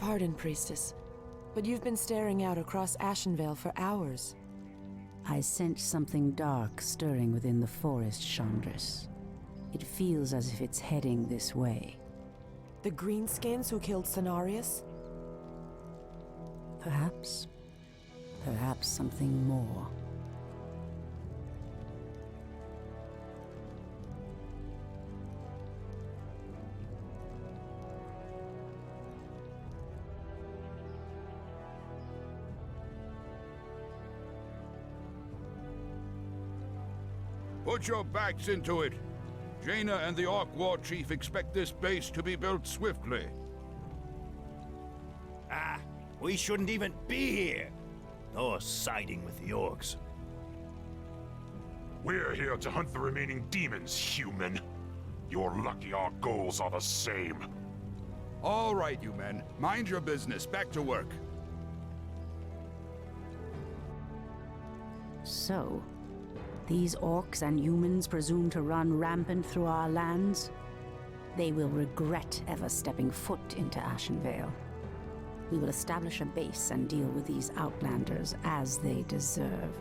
Pardon, Priestess, but you've been staring out across Ashenvale for hours. I sense something dark stirring within the forest, Chandris. It feels as if it's heading this way. The Greenskins who killed Cenarius? Perhaps. Perhaps something more. Put your backs into it. Jaina and the Orc War Chief expect this base to be built swiftly. Ah, we shouldn't even be here. Or siding with the Orcs. We're here to hunt the remaining demons, human. You're lucky our goals are the same. All right, you men. Mind your business. Back to work. So, these orcs and humans presume to run rampant through our lands? They will regret ever stepping foot into Ashenvale. We will establish a base and deal with these outlanders as they deserve.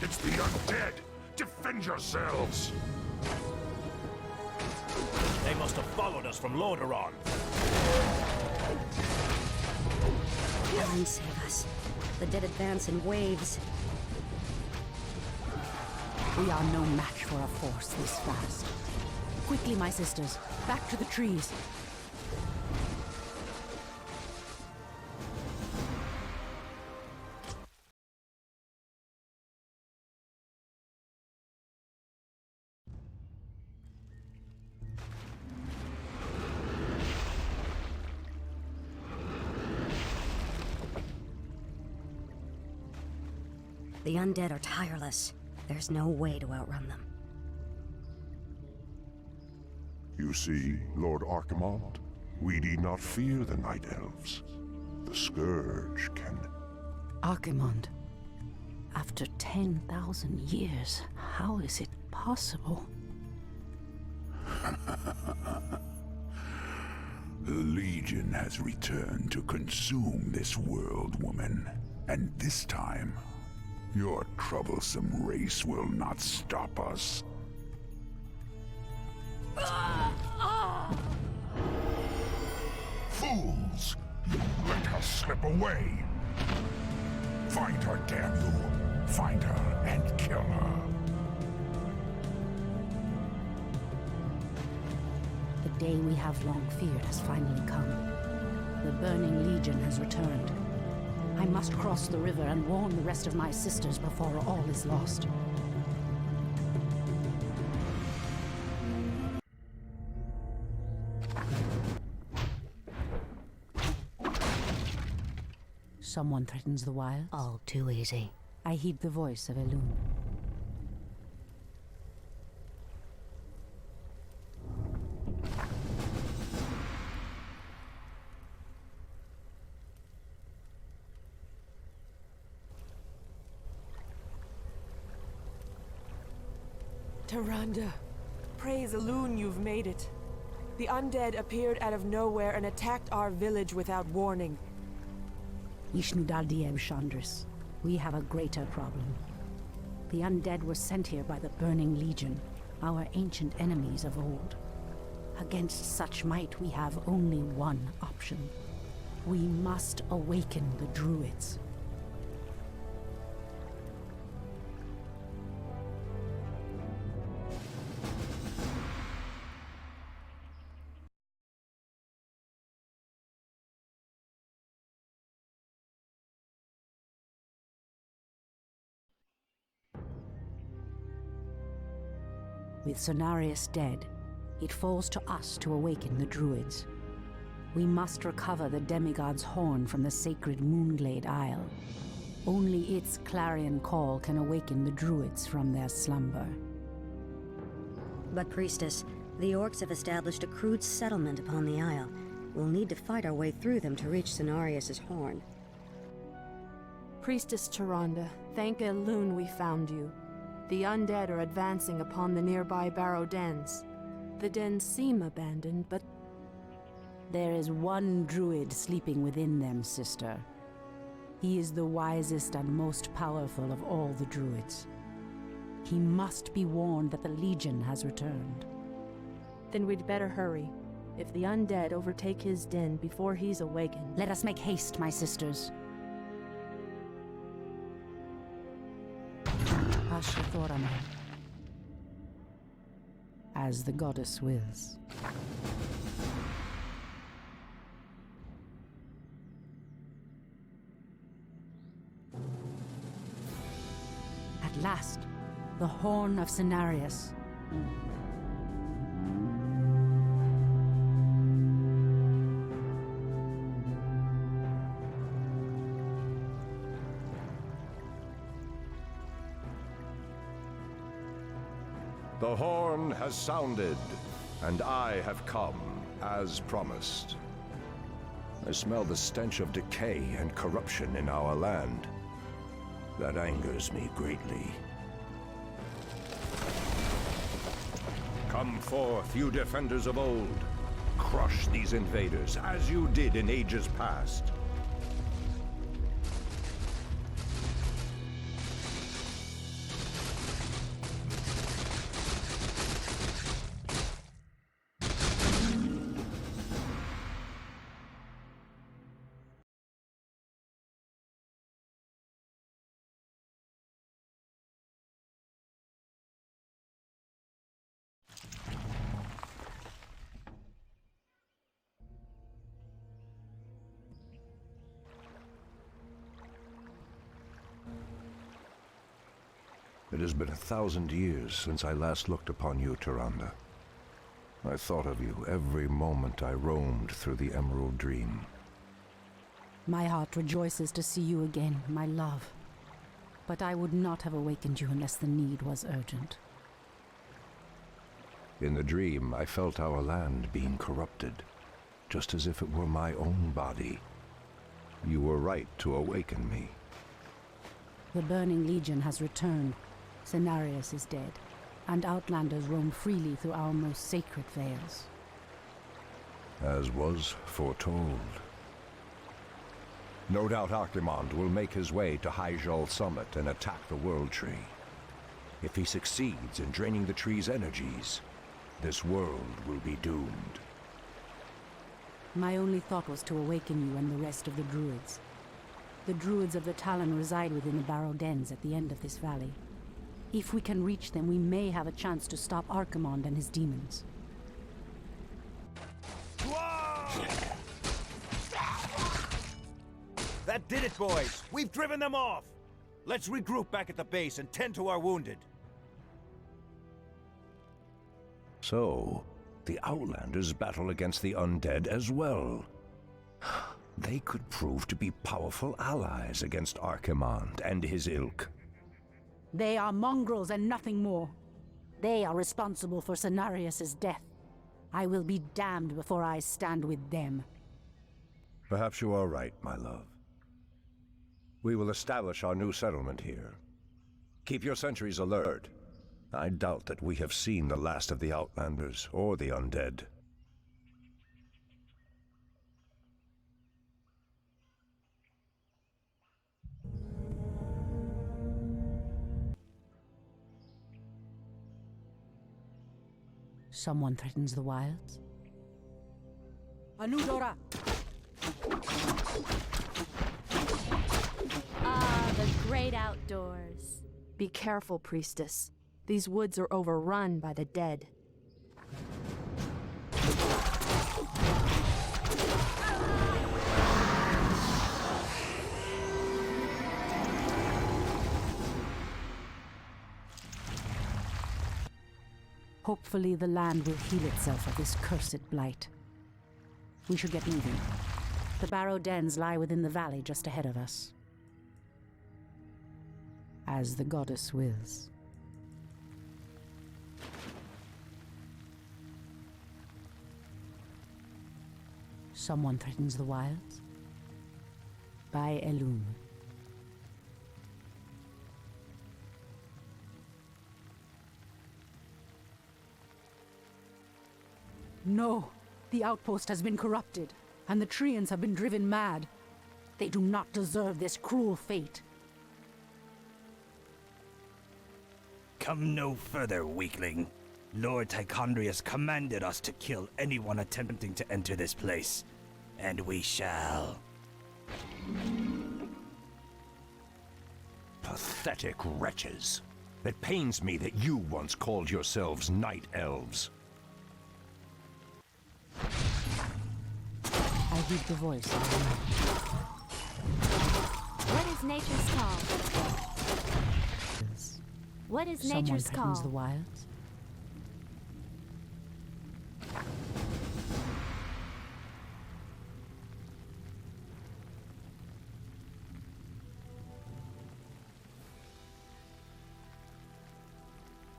It's the undead! Defend yourselves! They must have followed us from Lordaeron. Heaven save us. The dead advance in waves. We are no match for a force this fast. Quickly, my sisters, back to the trees. The undead are tireless. There's no way to outrun them. You see, Lord Archimonde, we need not fear the Night Elves. The Scourge can... Archimonde, after 10,000 years, how is it possible? The Legion has returned to consume this world, woman. And this time, your troublesome race will not stop us. Fools! Let her slip away! Find her, damn you! Find her and kill her! The day we have long feared has finally come. The Burning Legion has returned. I must cross the river and warn the rest of my sisters before all is lost. Someone threatens the wild. All too easy. I heed the voice of Elune. Tyrande, praise Elune you've made it. The undead appeared out of nowhere and attacked our village without warning. Ishnudaldieb Chandris, we have a greater problem. The undead were sent here by the Burning Legion, our ancient enemies of old. Against such might, we have only one option. We must awaken the Druids. With Cenarius dead, it falls to us to awaken the druids. We must recover the demigod's horn from the sacred Moonglade Isle. Only its clarion call can awaken the druids from their slumber. But, Priestess, the orcs have established a crude settlement upon the Isle. We'll need to fight our way through them to reach Cenarius' horn. Priestess Tyrande, thank Elune we found you. The undead are advancing upon the nearby barrow dens. The dens seem abandoned, but there is one druid sleeping within them, sister. He is the wisest and most powerful of all the druids. He must be warned that the Legion has returned. then we'd better hurry. If the undead overtake his den before he's awakened... Let us make haste, my sisters. Ash'Thorama. As the goddess wills. At last, the horn of Cenarius. The horn has sounded, and I have come, as promised. I smell the stench of decay and corruption in our land. That angers me greatly. Come forth, you defenders of old. Crush these invaders, as you did in ages past. It has been 1,000 years since I last looked upon you, Tyrande. I thought of you every moment I roamed through the Emerald Dream. My heart rejoices to see you again, my love. But I would not have awakened you unless the need was urgent. In the dream, I felt our land being corrupted, just as if it were my own body. You were right to awaken me. The Burning Legion has returned. Cenarius is dead, and outlanders roam freely through our most sacred vales. As was foretold. No doubt Archimonde will make his way to Hyjal Summit and attack the World Tree. If he succeeds in draining the tree's energies, this world will be doomed. My only thought was to awaken you and the rest of the druids. The druids of the Talon reside within the barrow dens at the end of this valley. If we can reach them, we may have a chance to stop Archimonde and his demons. Whoa! That did it, boys! We've driven them off! Let's regroup back at the base and tend to our wounded. So, the Outlanders battle against the undead as well. They could prove to be powerful allies against Archimonde and his ilk. They are mongrels and nothing more. They are responsible for Cenarius' death. I will be damned before I stand with them. Perhaps you are right, my love. We will establish our new settlement here. Keep your sentries alert. I doubt that we have seen the last of the Outlanders or the undead. Someone threatens the wilds. Anudora! Ah, the great outdoors. Be careful, priestess. These woods are overrun by the dead. Hopefully the land will heal itself of this cursed blight. We should get moving. The barrow dens lie within the valley just ahead of us. As the goddess wills. Someone threatens the wilds? By Elune. No! The outpost has been corrupted, and the Treants have been driven mad. They do not deserve this cruel fate. Come no further, weakling. Lord Tichondrius commanded us to kill anyone attempting to enter this place, and we shall. Pathetic wretches. It pains me that you once called yourselves night elves. I heed the voice. What is nature's call? What is nature's Someone threatens call? the wilds?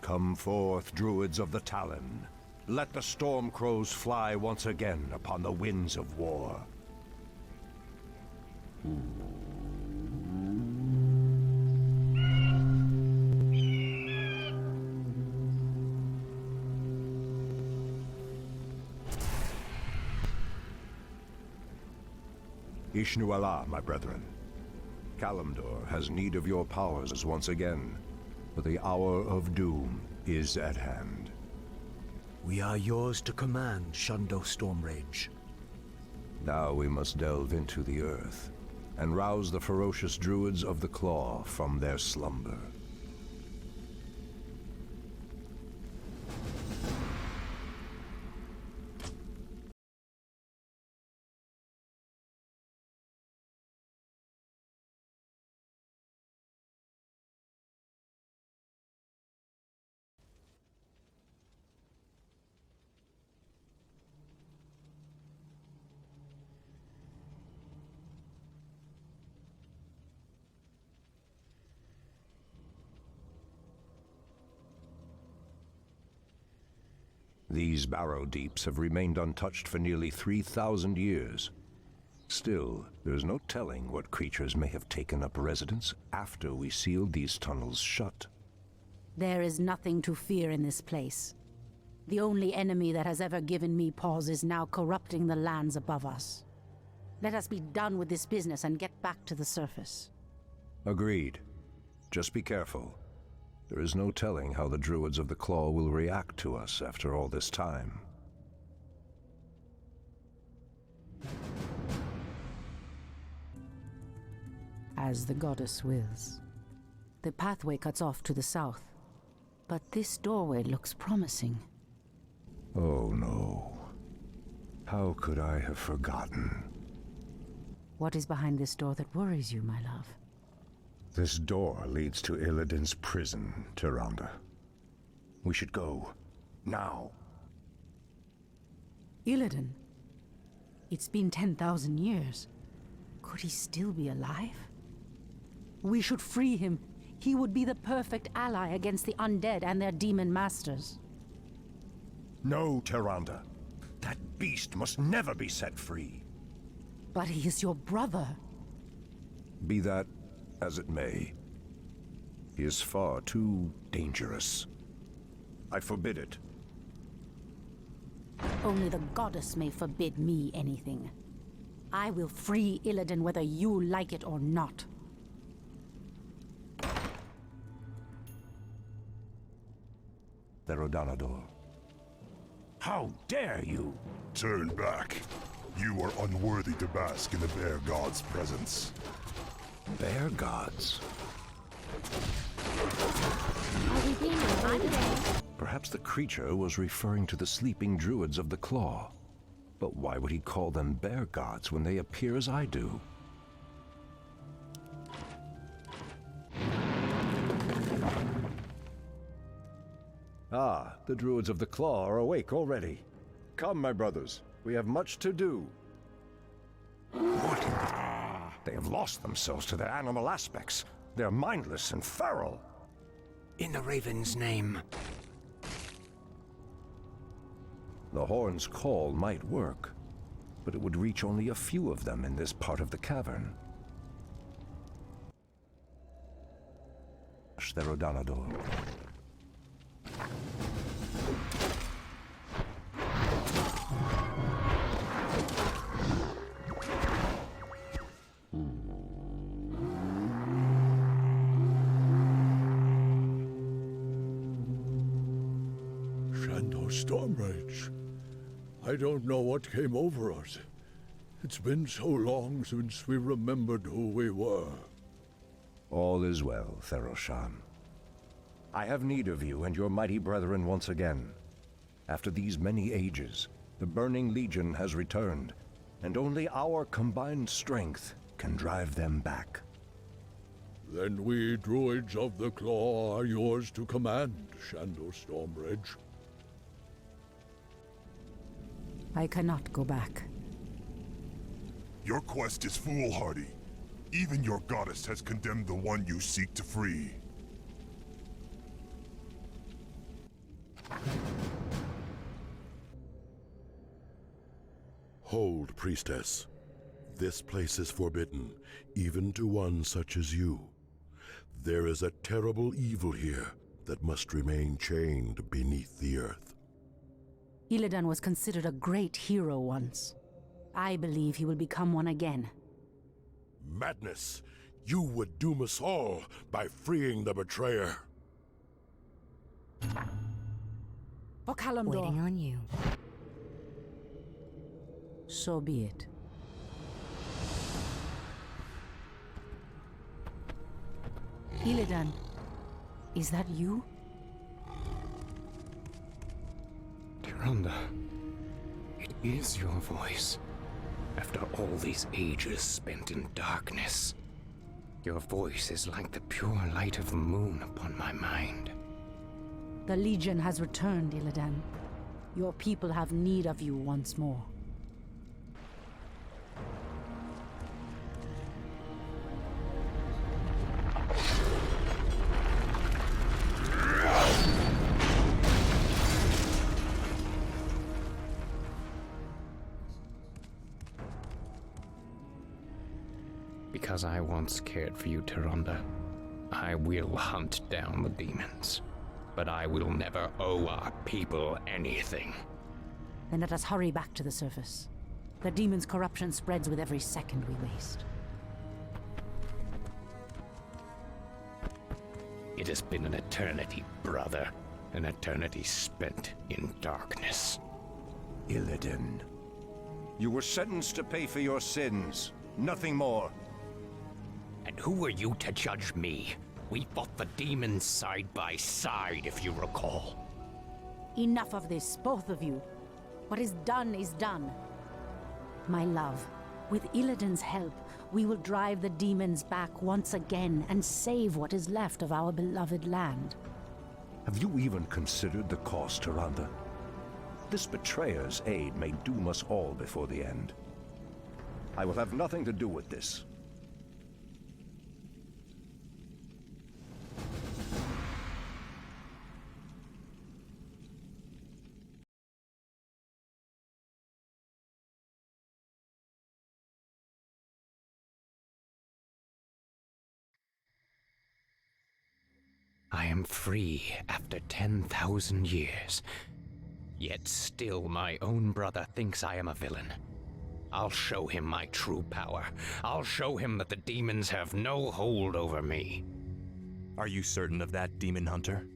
Come forth, druids of the Talon. Let the storm crows fly once again upon the winds of war. Ishnu Allah, my brethren. Kalimdor has need of your powers once again, for the hour of doom is at hand. We are yours to command, Shundo Stormrage. Now we must delve into the earth, and rouse the ferocious druids of the Claw from their slumber. These barrow deeps have remained untouched for nearly 3,000 years. Still, there's no telling what creatures may have taken up residence after we sealed these tunnels shut. There is nothing to fear in this place. The only enemy that has ever given me pause is now corrupting the lands above us. Let us be done with this business and get back to the surface. Agreed. Just be careful. There is no telling how the druids of the Claw will react to us after all this time. As the goddess wills. The pathway cuts off to the south, but this doorway looks promising. Oh no. How could I have forgotten? What is behind this door that worries you, my love? This door leads to Illidan's prison, Tyrande. We should go. Now. Illidan? It's been 10,000 years. Could he still be alive? We should free him. He would be the perfect ally against the undead and their demon masters. No, Tyrande. That beast must never be set free. But he is your brother. Be that as it may. He is far too dangerous. I forbid it. Only the goddess may forbid me anything. I will free Illidan whether you like it or not. Therodanador. How dare you! Turn back. You are unworthy to bask in the Bear God's presence. Bear gods? Are we being reminded? Perhaps the creature was referring to the sleeping druids of the Claw. But why would he call them bear gods when they appear as I do? Ah, the Druids of the Claw are awake already. Come, my brothers. We have much to do. What? They have lost themselves to their animal aspects. They're mindless and feral. In the Raven's name. The horn's call might work, but it would reach only a few of them in this part of the cavern. Therodanador. Stormrage. I don't know what came over us. It's been so long since we remembered who we were. All is well, Theroshan. I have need of you and your mighty brethren once again. After these many ages, the Burning Legion has returned, and only our combined strength can drive them back. Then we Druids of the Claw are yours to command, Shandor Stormrage. I cannot go back. Your quest is foolhardy. Even your goddess has condemned the one you seek to free. Hold, priestess. This place is forbidden, even to one such as you. There is a terrible evil here that must remain chained beneath the earth. Illidan was considered a great hero once. I believe he will become one again. Madness! You would doom us all by freeing the betrayer. For Kalimdor. Waiting on you. So be it. Illidan, is that you? Tyrande, it is your voice. After all these ages spent in darkness, your voice is like the pure light of the moon upon my mind. The Legion has returned, Illidan. Your people have need of you once more. Because I once cared for you, Tyrande, I will hunt down the demons. But I will never owe our people anything. Then let us hurry back to the surface. The demon's corruption spreads with every second we waste. It has been an eternity, brother. An eternity spent in darkness. Illidan, you were sentenced to pay for your sins. Nothing more. And who are you to judge me? We fought the demons side by side, if you recall. Enough of this, both of you. What is done. My love, with Illidan's help, we will drive the demons back once again and save what is left of our beloved land. Have you even considered the cost, Tyrande? This betrayer's aid may doom us all before the end. I will have nothing to do with this. I am free after 10,000 years. Yet still my own brother thinks I am a villain. I'll show him my true power. I'll show him that the demons have no hold over me. Are you certain of that, Demon Hunter?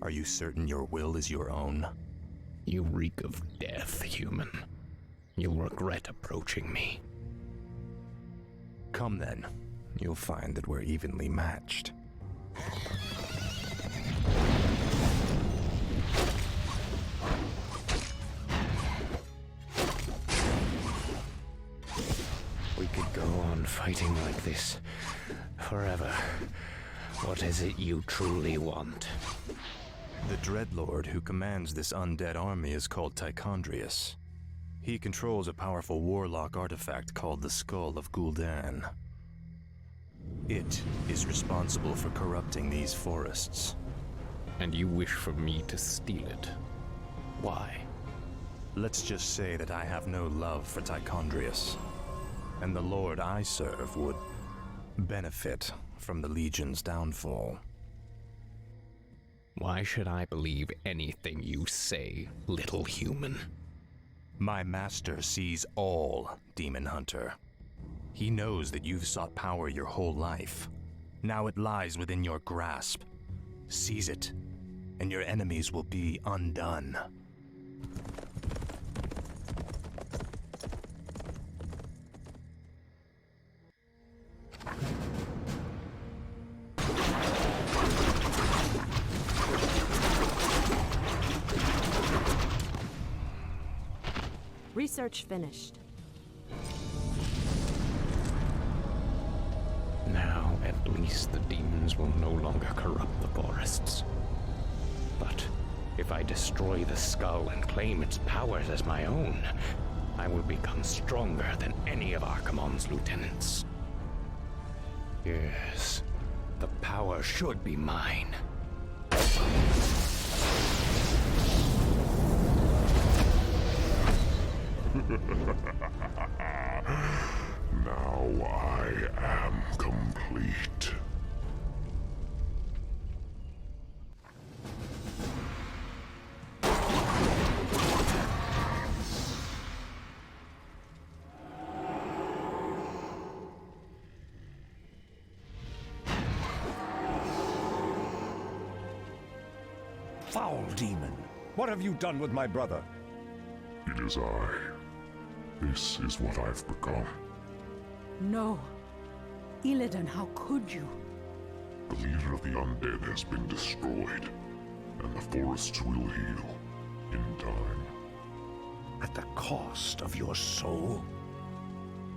Are you certain your will is your own? You reek of death, human. You'll regret approaching me. Come then. You'll find that we're evenly matched. We could go on fighting like this forever. What is it you truly want? The Dreadlord who commands this undead army is called Tichondrius. He controls a powerful warlock artifact called the Skull of Gul'dan. It is responsible for corrupting these forests. And you wish for me to steal it? Why? Let's just say that I have no love for Tichondrius, and the Lord I serve would benefit from the Legion's downfall. Why should I believe anything you say, little human? My master sees all, Demon Hunter. He knows that you've sought power your whole life. Now it lies within your grasp. Seize it, and your enemies will be undone. Research finished. Now, at least the demons will no longer corrupt the forests. But if I destroy the skull and claim its powers as my own, I will become stronger than any of Archimonde's lieutenants. Yes, the power should be mine. Now I am complete. Foul demon! What have you done with my brother? It is I. This is what I've become. No. Illidan, how could you? The leader of the undead has been destroyed, and the forests will heal in time. At the cost of your soul?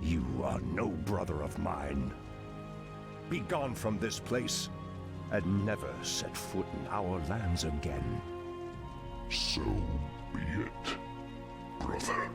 You are no brother of mine. Be gone from this place, and never set foot in our lands again. So be it, brother.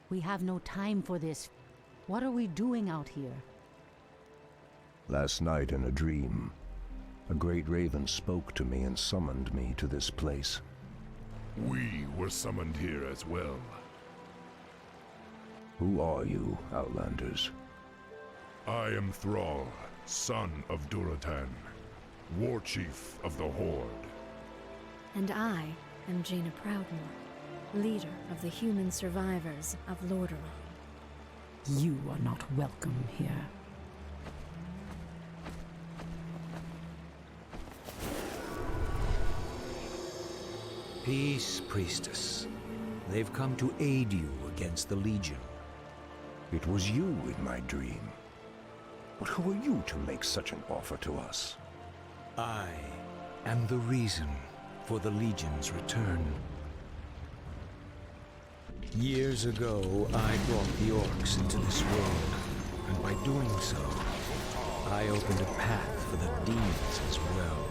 We have no time for this. What are we doing out here? Last night in a dream, a great raven spoke to me and summoned me to this place. We were summoned here as well. Who are you, Outlanders? I am Thrall, son of Duratan, war chief of the Horde. And I am Jaina Proudmoore, leader of the human survivors of Lordaeron. You are not welcome here. Peace, priestess. They've come to aid you against the Legion. It was you in my dream. But who are you to make such an offer to us? I am the reason for the Legion's return. Years ago, I brought the orcs into this world, and by doing so, I opened a path for the demons as well.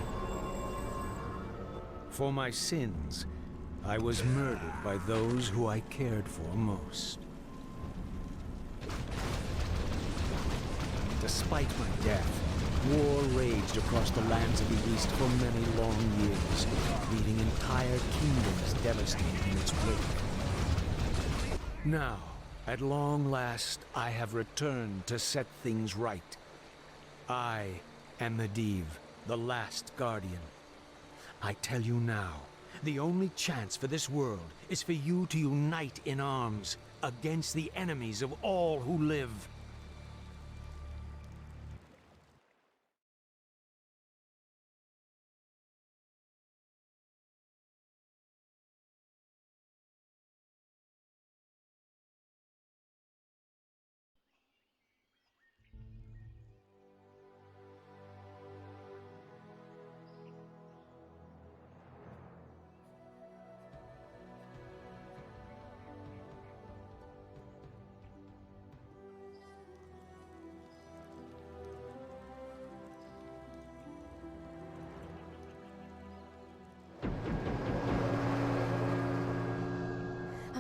For my sins, I was murdered by those who I cared for most. Despite my death, war raged across the lands of the East for many long years, leaving entire kingdoms devastated in its wake. Now, at long last, I have returned to set things right. I am Medivh, the last guardian. I tell you now, the only chance for this world is for you to unite in arms against the enemies of all who live.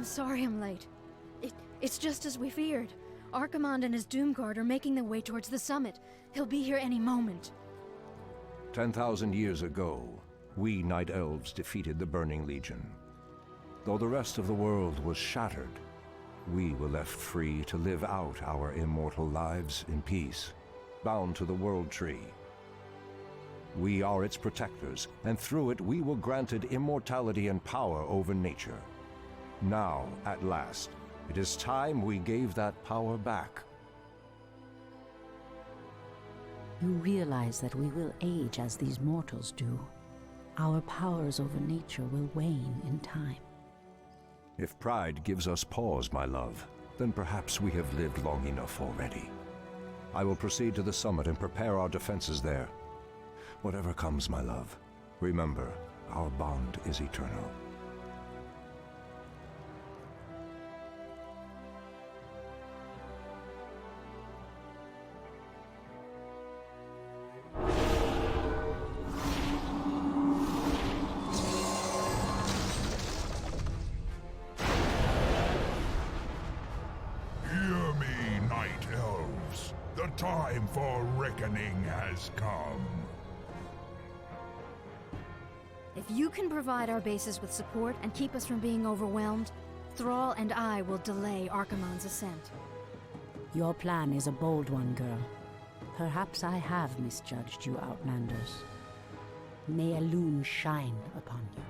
I'm sorry I'm late. It's just as we feared. Archimonde and his Doomguard are making their way towards the summit. He'll be here any moment. 10,000 years ago, we Night Elves defeated the Burning Legion. Though the rest of the world was shattered, we were left free to live out our immortal lives in peace, bound to the World Tree. We are its protectors, and through it we were granted immortality and power over nature. Now, at last, it is time we gave that power back. You realize that we will age as these mortals do. Our powers over nature will wane in time. If pride gives us pause, my love, then perhaps we have lived long enough already. I will proceed to the summit and prepare our defenses there. Whatever comes, my love, remember, our bond is eternal. Hear me, Night Elves. The time for reckoning has come. If you can provide our bases with support and keep us from being overwhelmed, Thrall and I will delay Archimonde's ascent. Your plan is a bold one, girl. Perhaps I have misjudged you, Outlanders. May Elune shine upon you.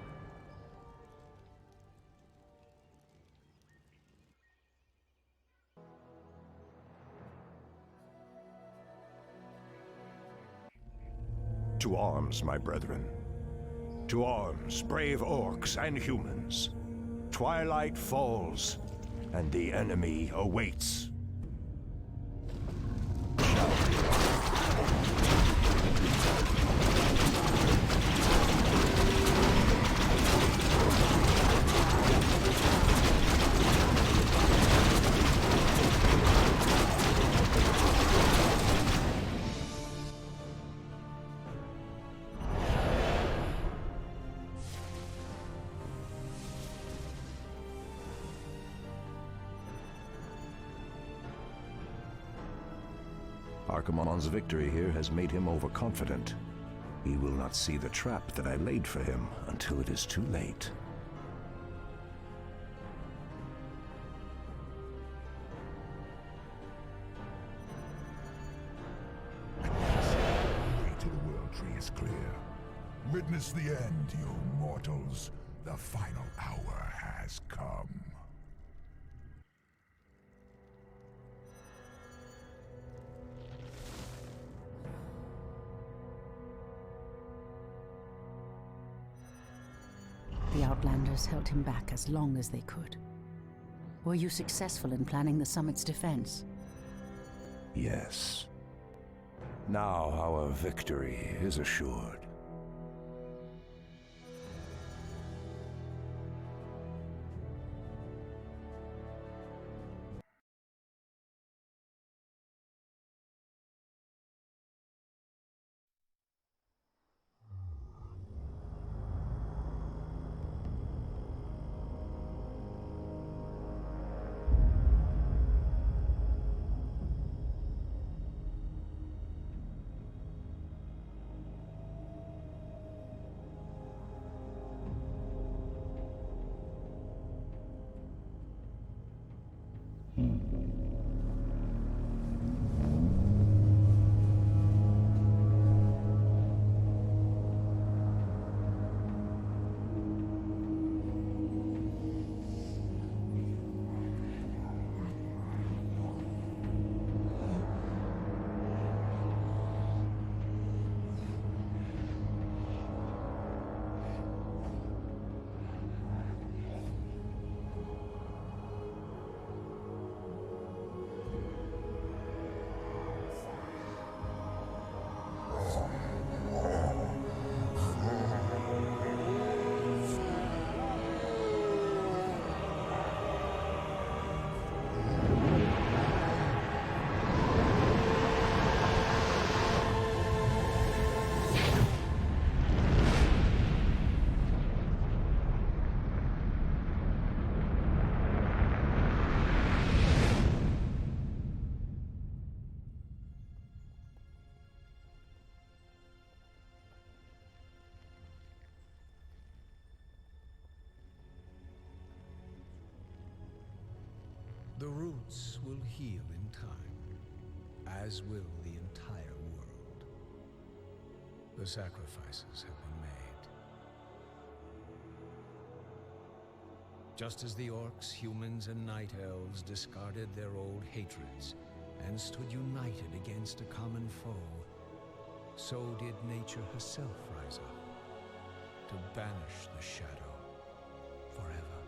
To arms, my brethren. To arms, brave orcs and humans. Twilight falls, and the enemy awaits. Archimonde's victory here has made him overconfident. He will not see the trap that I laid for him until it is too late. The way to the World Tree is clear. Witness the end, you mortals. The final hour has come. The Outlanders held him back as long as they could. Were you successful in planning the summit's defense? Yes. Now our victory is assured. roots will heal in time, as will the entire world. The sacrifices have been made. Just as the orcs, humans, and night elves discarded their old hatreds and stood united against a common foe, so did nature herself rise up to banish the shadow forever.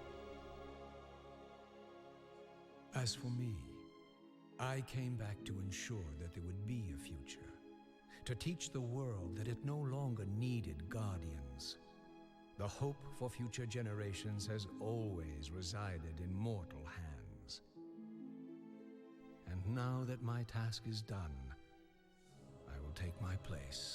As for me, I came back to ensure that there would be a future, to teach the world that it no longer needed guardians. The hope for future generations has always resided in mortal hands. And now that my task is done, I will take my place